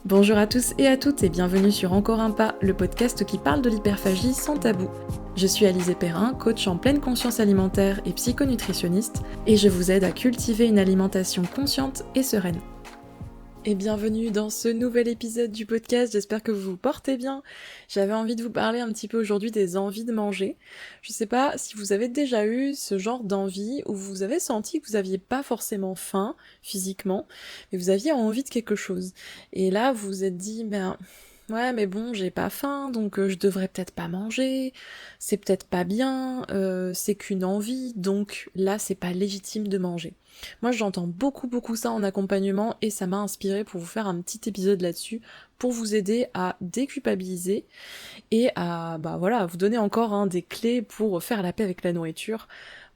Bonjour à tous et à toutes et bienvenue sur Encore un pas, le podcast qui parle de l'hyperphagie sans tabou. Je suis Alizée Perrin, coach en pleine conscience alimentaire et psychonutritionniste, et je vous aide à cultiver une alimentation consciente et sereine. Et bienvenue dans ce nouvel épisode du podcast, j'espère que vous vous portez bien. J'avais envie de vous parler un petit peu aujourd'hui des envies de manger. Je sais pas si vous avez déjà eu ce genre d'envie où vous avez senti que vous aviez pas forcément faim physiquement, mais vous aviez envie de quelque chose. Et là vous vous êtes dit, ouais mais bon j'ai pas faim donc je devrais peut-être pas manger, c'est peut-être pas bien, c'est qu'une envie donc là c'est pas légitime de manger. Moi j'entends beaucoup ça en accompagnement et ça m'a inspiré pour vous faire un petit épisode là-dessus pour vous aider à déculpabiliser et à vous donner encore des clés pour faire la paix avec la nourriture.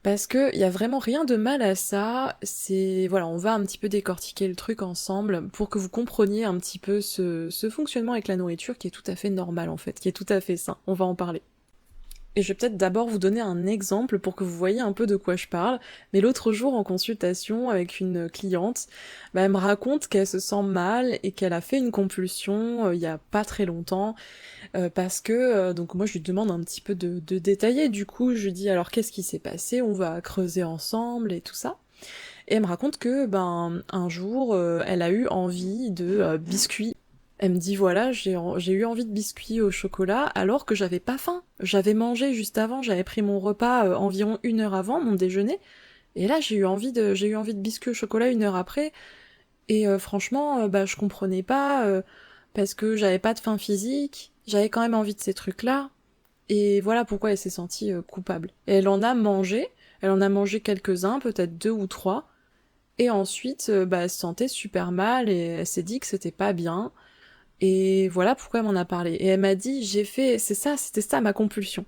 Parce que y a vraiment rien de mal à ça, on va un petit peu décortiquer le truc ensemble pour que vous compreniez un petit peu ce fonctionnement avec la nourriture qui est tout à fait normal en fait, qui est tout à fait sain, on va en parler. Et je vais peut-être d'abord vous donner un exemple pour que vous voyez un peu de quoi je parle, mais l'autre jour en consultation avec une cliente, elle me raconte qu'elle se sent mal et qu'elle a fait une compulsion il y a pas très longtemps, parce que, donc moi je lui demande un petit peu de détailler, du coup je lui dis alors qu'est-ce qui s'est passé, on va creuser ensemble et tout ça. Et elle me raconte que, un jour, elle a eu envie de biscuits. Elle me dit voilà, j'ai eu envie de biscuits au chocolat alors que j'avais pas faim. J'avais mangé juste avant, j'avais pris mon repas environ 1 heure avant, mon déjeuner, et là j'ai eu envie de biscuits au chocolat 1 heure après, et franchement, je comprenais pas, parce que j'avais pas de faim physique, j'avais quand même envie de ces trucs-là, et voilà pourquoi elle s'est sentie coupable. Et elle en a mangé quelques-uns, peut-être 2 ou 3, et ensuite, elle se sentait super mal, et elle s'est dit que c'était pas bien, et voilà pourquoi elle m'en a parlé. Et elle m'a dit, c'était ça ma compulsion.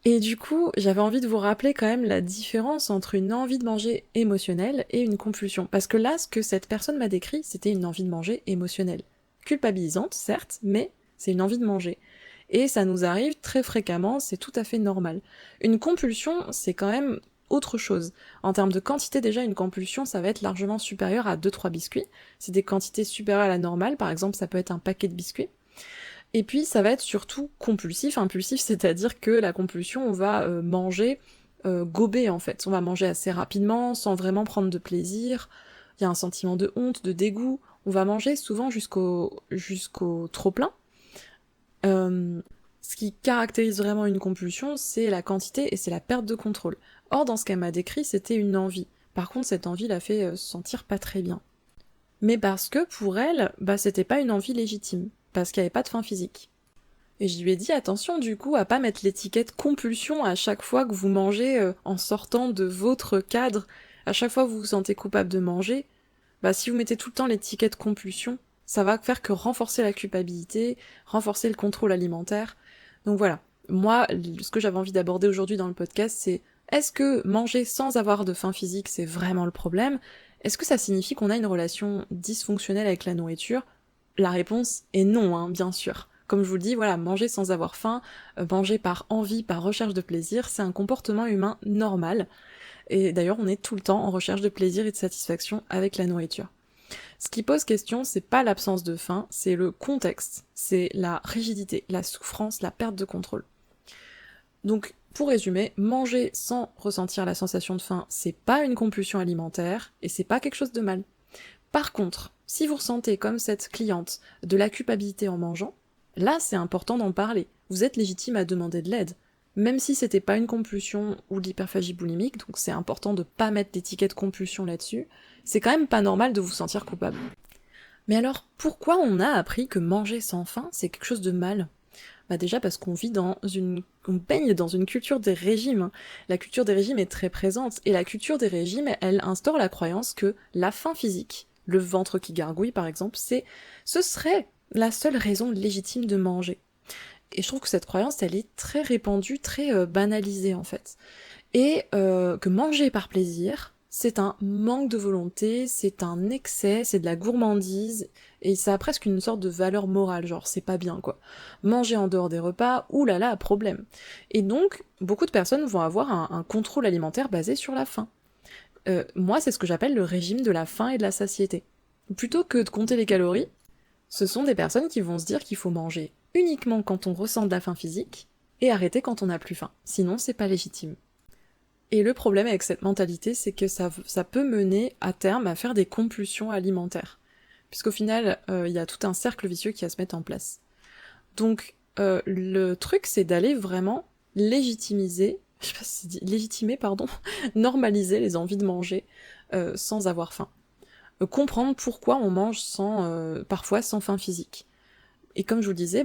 Et du coup, j'avais envie de vous rappeler quand même la différence entre une envie de manger émotionnelle et une compulsion. Parce que là, ce que cette personne m'a décrit, c'était une envie de manger émotionnelle. Culpabilisante, certes, mais c'est une envie de manger. Et ça nous arrive très fréquemment, c'est tout à fait normal. Une compulsion, c'est quand même autre chose. En termes de quantité, déjà, une compulsion, ça va être largement supérieur à 2-3 biscuits. C'est des quantités supérieures à la normale, par exemple, ça peut être un paquet de biscuits. Et puis ça va être surtout compulsif, impulsif, c'est-à-dire que la compulsion, on va manger gober en fait. On va manger assez rapidement, sans vraiment prendre de plaisir. Il y a un sentiment de honte, de dégoût. On va manger souvent jusqu'au trop-plein. Ce qui caractérise vraiment une compulsion, c'est la quantité et c'est la perte de contrôle. Or, dans ce qu'elle m'a décrit, c'était une envie. Par contre, cette envie l'a fait se sentir pas très bien. Mais parce que pour elle, c'était pas une envie légitime, parce qu'il n'y avait pas de faim physique. Et je lui ai dit attention du coup à pas mettre l'étiquette compulsion à chaque fois que vous mangez en sortant de votre cadre, à chaque fois que vous vous sentez coupable de manger, si vous mettez tout le temps l'étiquette compulsion, ça va faire que renforcer la culpabilité, renforcer le contrôle alimentaire. Donc voilà, moi, ce que j'avais envie d'aborder aujourd'hui dans le podcast, c'est est-ce que manger sans avoir de faim physique, c'est vraiment le problème? Est-ce que ça signifie qu'on a une relation dysfonctionnelle avec la nourriture? La réponse est non, bien sûr. Comme je vous le dis, voilà, manger sans avoir faim, manger par envie, par recherche de plaisir, c'est un comportement humain normal. Et d'ailleurs, on est tout le temps en recherche de plaisir et de satisfaction avec la nourriture. Ce qui pose question, c'est pas l'absence de faim, c'est le contexte, c'est la rigidité, la souffrance, la perte de contrôle. Donc, pour résumer, manger sans ressentir la sensation de faim, c'est pas une compulsion alimentaire, et c'est pas quelque chose de mal. Par contre, si vous ressentez, comme cette cliente, de la culpabilité en mangeant, là c'est important d'en parler. Vous êtes légitime à demander de l'aide. Même si c'était pas une compulsion ou de l'hyperphagie boulimique, donc c'est important de pas mettre d'étiquette compulsion là-dessus, c'est quand même pas normal de vous sentir coupable. Mais alors, pourquoi on a appris que manger sans faim, c'est quelque chose de mal? Déjà parce qu'on on baigne dans une culture des régimes. La culture des régimes est très présente, et la culture des régimes, elle instaure la croyance que la faim physique, le ventre qui gargouille par exemple, ce serait la seule raison légitime de manger. Et je trouve que cette croyance, elle est très répandue, très banalisée en fait. Et que manger par plaisir, c'est un manque de volonté, c'est un excès, c'est de la gourmandise, et ça a presque une sorte de valeur morale, genre c'est pas bien quoi. Manger en dehors des repas, oulala, problème. Et donc, beaucoup de personnes vont avoir un contrôle alimentaire basé sur la faim. Moi, c'est ce que j'appelle le régime de la faim et de la satiété. Plutôt que de compter les calories, Ce sont des personnes qui vont se dire qu'il faut manger uniquement quand on ressent de la faim physique et arrêter quand on n'a plus faim, sinon c'est pas légitime. Et le problème avec cette mentalité, c'est que ça peut mener à terme à faire des compulsions alimentaires, puisqu'au final, il y a tout un cercle vicieux qui va se mettre en place. Donc, le truc, c'est d'aller vraiment légitimer, normaliser les envies de manger sans avoir faim. Comprendre pourquoi on mange parfois sans faim physique. Et comme je vous le disais,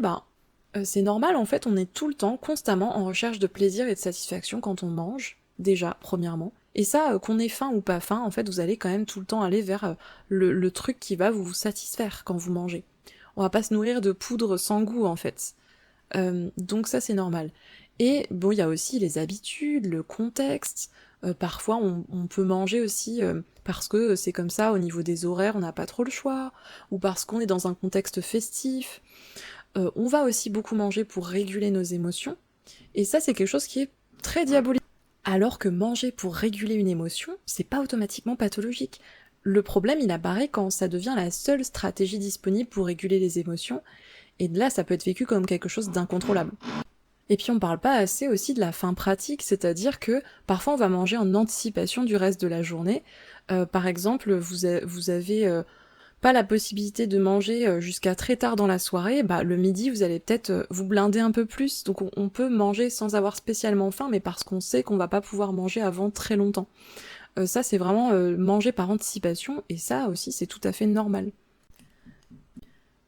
c'est normal, en fait, on est tout le temps, constamment en recherche de plaisir et de satisfaction quand on mange, déjà, premièrement. Et ça, qu'on ait faim ou pas faim, en fait, vous allez quand même tout le temps aller vers le truc qui va vous satisfaire quand vous mangez. On va pas se nourrir de poudre sans goût, en fait. Donc ça, c'est normal. Et bon, il y a aussi les habitudes, le contexte. Parfois, on peut manger aussi parce que c'est comme ça, au niveau des horaires, on n'a pas trop le choix, ou parce qu'on est dans un contexte festif. On va aussi beaucoup manger pour réguler nos émotions, et ça, c'est quelque chose qui est très diabolique. Alors que manger pour réguler une émotion, c'est pas automatiquement pathologique. Le problème, il apparaît quand ça devient la seule stratégie disponible pour réguler les émotions, et là, ça peut être vécu comme quelque chose d'incontrôlable. Et puis on parle pas assez aussi de la faim pratique, c'est-à-dire que parfois on va manger en anticipation du reste de la journée. Par exemple, vous avez pas la possibilité de manger jusqu'à très tard dans la soirée, le midi vous allez peut-être vous blinder un peu plus, donc on peut manger sans avoir spécialement faim, mais parce qu'on sait qu'on va pas pouvoir manger avant très longtemps. Ça c'est vraiment manger par anticipation, et ça aussi c'est tout à fait normal.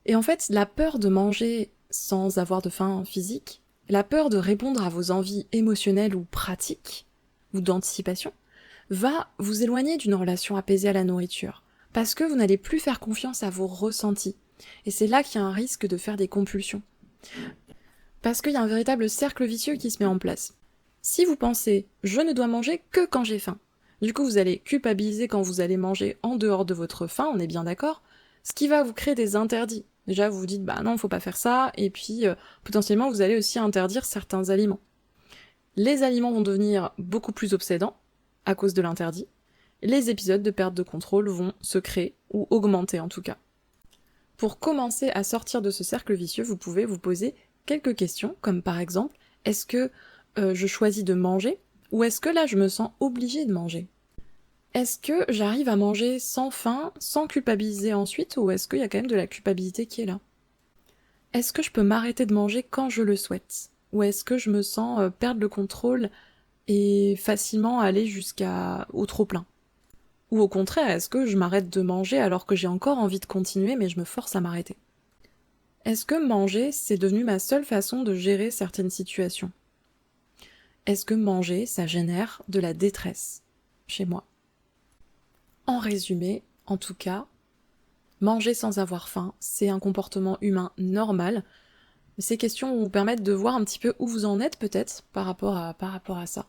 Et en fait, la peur de manger sans avoir de faim physique, la peur de répondre à vos envies émotionnelles ou pratiques, ou d'anticipation, va vous éloigner d'une relation apaisée à la nourriture, parce que vous n'allez plus faire confiance à vos ressentis, et c'est là qu'il y a un risque de faire des compulsions. Parce qu'il y a un véritable cercle vicieux qui se met en place. Si vous pensez « je ne dois manger que quand j'ai faim », du coup vous allez culpabiliser quand vous allez manger en dehors de votre faim, on est bien d'accord, ce qui va vous créer des interdits. Déjà, vous vous dites, non, faut pas faire ça, et puis, potentiellement, vous allez aussi interdire certains aliments. Les aliments vont devenir beaucoup plus obsédants, à cause de l'interdit. Les épisodes de perte de contrôle vont se créer, ou augmenter en tout cas. Pour commencer à sortir de ce cercle vicieux, vous pouvez vous poser quelques questions, comme par exemple, est-ce que je choisis de manger, ou est-ce que là, je me sens obligée de manger ? Est-ce que j'arrive à manger sans faim, sans culpabiliser ensuite, ou est-ce qu'il y a quand même de la culpabilité qui est là ? Est-ce que je peux m'arrêter de manger quand je le souhaite ? Ou est-ce que je me sens perdre le contrôle et facilement aller au trop-plein ? Ou au contraire, est-ce que je m'arrête de manger alors que j'ai encore envie de continuer mais je me force à m'arrêter ? Est-ce que manger, c'est devenu ma seule façon de gérer certaines situations ? Est-ce que manger, ça génère de la détresse chez moi ? En résumé, en tout cas, manger sans avoir faim, c'est un comportement humain normal. Ces questions vont vous permettre de voir un petit peu où vous en êtes peut-être par rapport à ça.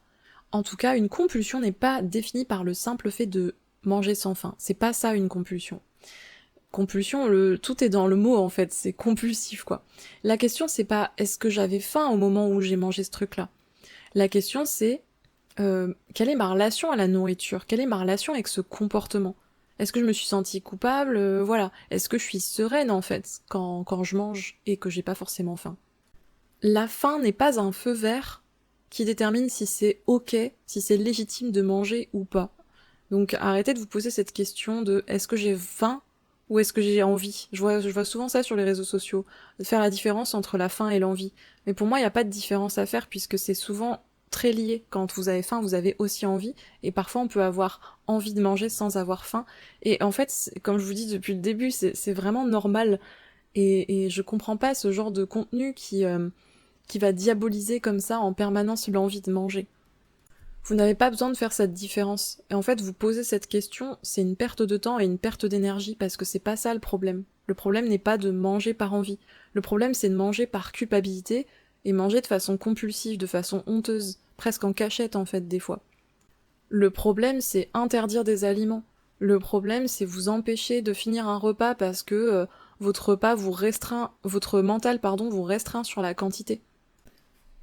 En tout cas, une compulsion n'est pas définie par le simple fait de manger sans faim. C'est pas ça une compulsion. Compulsion, tout est dans le mot en fait, c'est compulsif quoi. La question c'est pas est-ce que j'avais faim au moment où j'ai mangé ce truc-là. La question c'est quelle est ma relation à la nourriture ? Quelle est ma relation avec ce comportement ? Est-ce que je me suis sentie coupable ? Voilà. Est-ce que je suis sereine, en fait, quand je mange et que j'ai pas forcément faim ? La faim n'est pas un feu vert qui détermine si c'est ok, si c'est légitime de manger ou pas. Donc arrêtez de vous poser cette question de est-ce que j'ai faim ou est-ce que j'ai envie ? Je vois souvent ça sur les réseaux sociaux, de faire la différence entre la faim et l'envie. Mais pour moi, il n'y a pas de différence à faire puisque c'est souvent très lié. Quand vous avez faim, vous avez aussi envie, et parfois on peut avoir envie de manger sans avoir faim, et en fait, comme je vous dis depuis le début, c'est vraiment normal, et je comprends pas ce genre de contenu qui va diaboliser comme ça en permanence l'envie de manger. Vous n'avez pas besoin de faire cette différence, et en fait, vous posez cette question, c'est une perte de temps et une perte d'énergie, parce que c'est pas ça le problème. Le problème n'est pas de manger par envie, le problème c'est de manger par culpabilité, et manger de façon compulsive, de façon honteuse, presque en cachette en fait des fois. Le problème c'est interdire des aliments. Le problème c'est vous empêcher de finir un repas parce que votre mental vous restreint sur la quantité.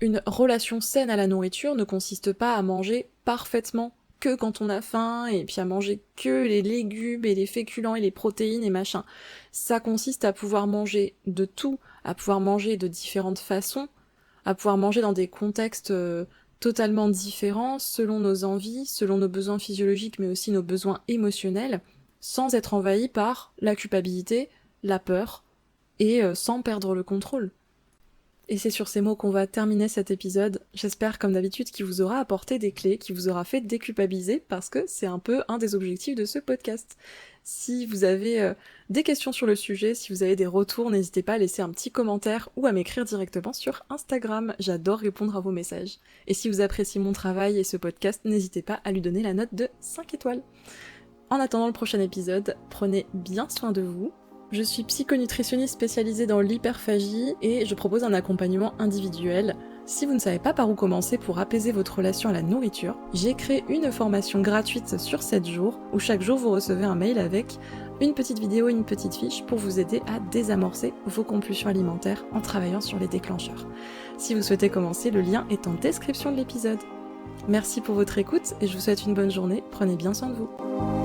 Une relation saine à la nourriture ne consiste pas à manger parfaitement que quand on a faim, et puis à manger que les légumes et les féculents et les protéines et machin. Ça consiste à pouvoir manger de tout, à pouvoir manger de différentes façons, à pouvoir manger dans des contextes totalement différents, selon nos envies, selon nos besoins physiologiques, mais aussi nos besoins émotionnels, sans être envahi par la culpabilité, la peur, et sans perdre le contrôle. Et c'est sur ces mots qu'on va terminer cet épisode. J'espère, comme d'habitude, qu'il vous aura apporté des clés, qu'il vous aura fait déculpabiliser, parce que c'est un peu un des objectifs de ce podcast. Si vous avez des questions sur le sujet, si vous avez des retours, n'hésitez pas à laisser un petit commentaire ou à m'écrire directement sur Instagram. J'adore répondre à vos messages. Et si vous appréciez mon travail et ce podcast, n'hésitez pas à lui donner la note de 5 étoiles. En attendant le prochain épisode, prenez bien soin de vous. Je suis psychonutritionniste spécialisée dans l'hyperphagie et je propose un accompagnement individuel. Si vous ne savez pas par où commencer pour apaiser votre relation à la nourriture, j'ai créé une formation gratuite sur 7 jours où chaque jour vous recevez un mail avec une petite vidéo et une petite fiche pour vous aider à désamorcer vos compulsions alimentaires en travaillant sur les déclencheurs. Si vous souhaitez commencer, le lien est en description de l'épisode. Merci pour votre écoute et je vous souhaite une bonne journée, prenez bien soin de vous.